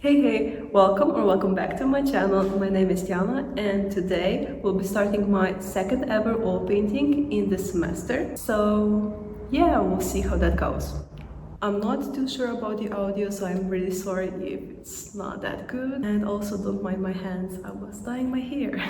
Hey, welcome back to my channel. My name is Tiana and today we'll be starting my second ever oil painting in the semester. So yeah, we'll see how that goes. I'm not too sure about the audio, so I'm really sorry if it's not that good. And also don't mind my hands, I was dyeing my hair.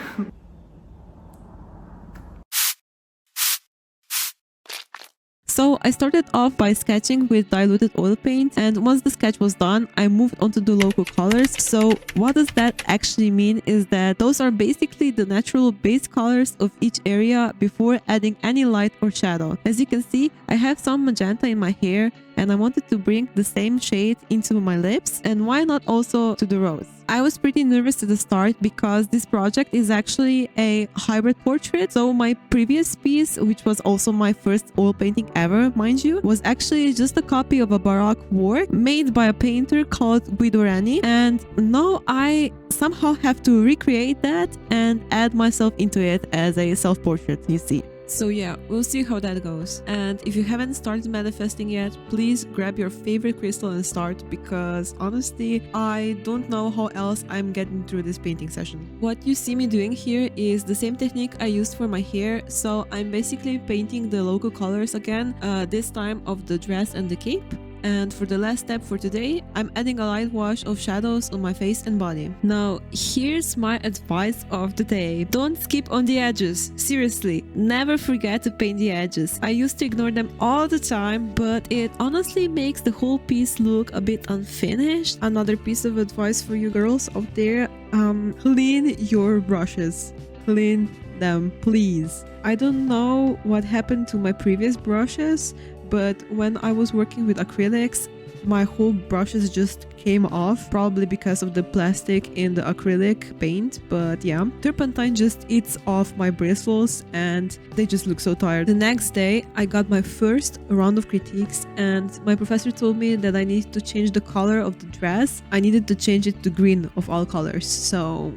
So I started off by sketching with diluted oil paint, and once the sketch was done, I moved on to the local colors. So what does that actually mean is that those are basically the natural base colors of each area before adding any light or shadow. As you can see, I have some magenta in my hair and I wanted to bring the same shade into my lips, and why not also to the rose. I was pretty nervous at the start because this project is actually a hybrid portrait. So my previous piece, which was also my first oil painting ever, mind you, was actually just a copy of a Baroque work made by a painter called Guido Reni, and now I somehow have to recreate that and add myself into it as a self-portrait, you see. So yeah, we'll see how that goes. And if you haven't started manifesting yet, please grab your favorite crystal and start, because honestly, I don't know how else I'm getting through this painting session. What you see me doing here is the same technique I used for my hair. So I'm basically painting the local colors again, this time of the dress and the cape. And for the last step for today, I'm adding a light wash of shadows on my face and body. Now, here's my advice of the day. Don't skip on the edges. Seriously, never forget to paint the edges. I used to ignore them all the time, but it honestly makes the whole piece look a bit unfinished. Another piece of advice for you girls out there, clean your brushes. Clean them, please. I don't know what happened to my previous brushes, but when I was working with acrylics, my whole brushes just came off, probably because of the plastic in the acrylic paint. But yeah, turpentine just eats off my bristles and they just look so tired. The next day, I got my first round of critiques and my professor told me that I needed to change the color of the dress. I needed to change it to green of all colors. So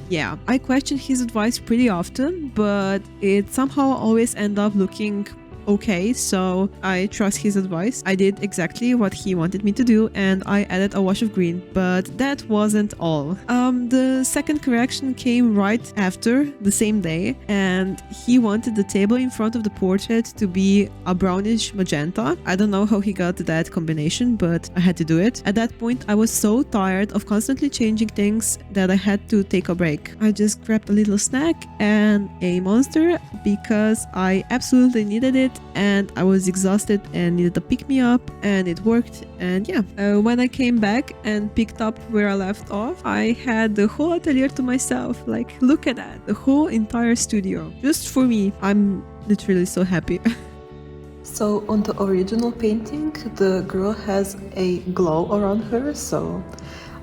yeah, I question his advice pretty often, but it somehow always ends up looking okay, so I trust his advice. I did exactly what he wanted me to do and I added a wash of green, but that wasn't all. The second correction came right after, the same day, and he wanted the table in front of the portrait to be a brownish magenta. I don't know how he got that combination, but I had to do it. At that point, I was so tired of constantly changing things that I had to take a break. I just grabbed a little snack and a Monster because I absolutely needed it and I was exhausted and needed a pick-me-up, and it worked. And yeah, when I came back and picked up where I left off, I had the whole atelier to myself. Like, look at that, the whole entire studio just for me. I'm literally so happy. So on the original painting, the girl has a glow around her, so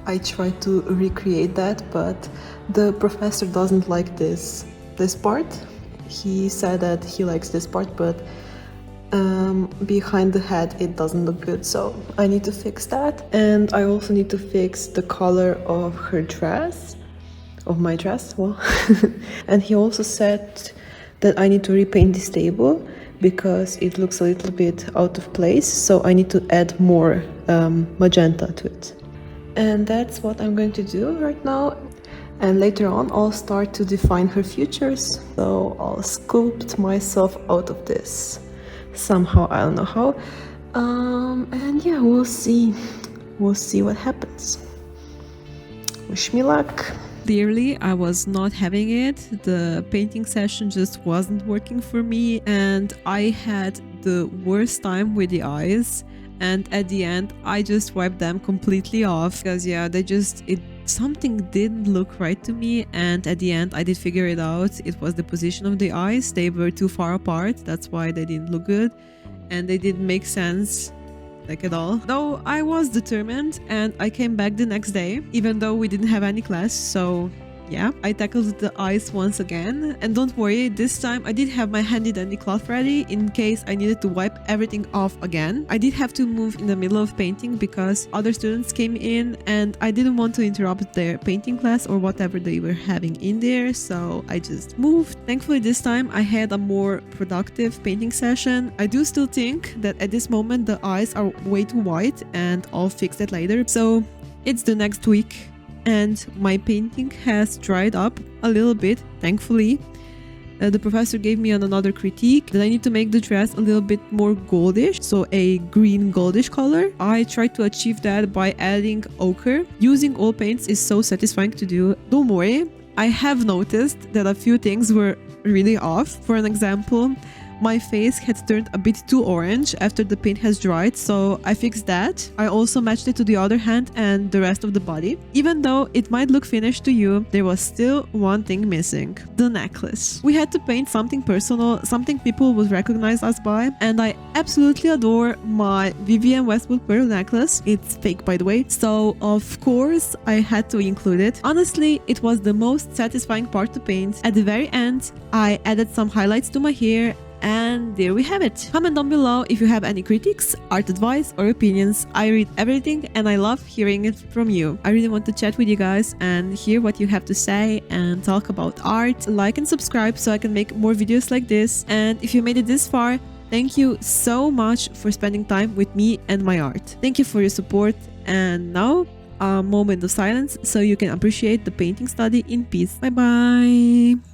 I tried to recreate that, but the professor doesn't like this part. He said that he likes this part, but behind the head it doesn't look good, so I need to fix that. And I also need to fix the color of her dress, of my dress, well. And he also said that I need to repaint this table because it looks a little bit out of place, so I need to add more magenta to it. And that's what I'm going to do right now. And later on I'll start to define her features, so I'll sculpt myself out of this somehow, I don't know how. And yeah, we'll see what happens. Wish me luck. Clearly, I was not having it. The painting session just wasn't working for me and I had the worst time with the eyes. And at the end, I just wiped them completely off because yeah, something didn't look right to me. And at the end, I did figure it out. It was the position of the eyes. They were too far apart. That's why they didn't look good. And they didn't make sense, like, at all. Though I was determined and I came back the next day, even though we didn't have any class. So yeah, I tackled the eyes once again. And don't worry, this time I did have my handy dandy cloth ready in case I needed to wipe everything off again. I did have to move in the middle of painting because other students came in and I didn't want to interrupt their painting class or whatever they were having in there, so I just moved. Thankfully this time I had a more productive painting session. I do still think that at this moment the eyes are way too white and I'll fix that later. So It's the next week and my painting has dried up a little bit, thankfully. The professor gave me another critique that I need to make the dress a little bit more goldish, so a green goldish color. I tried to achieve that by adding ochre. Using oil paints is so satisfying to do. Don't worry, I have noticed that a few things were really off. For an example, my face had turned a bit too orange after the paint has dried, so I fixed that. I also matched it to the other hand and the rest of the body. Even though it might look finished to you, there was still one thing missing: the necklace. We had to paint something personal, something people would recognize us by, and I absolutely adore my Vivienne Westwood pearl necklace. It's fake, by the way, so of course I had to include it. Honestly, it was the most satisfying part to paint. At the very end, I added some highlights to my hair, and there we have it. Comment down below if you have any critiques, art advice or opinions. I read everything and I love hearing it from you. I really want to chat with you guys and hear what you have to say and talk about art. Like and subscribe so I can make more videos like this. And if you made it this far, thank you so much for spending time with me and my art. Thank you for your support, and now a moment of silence so you can appreciate the painting study in peace. Bye bye.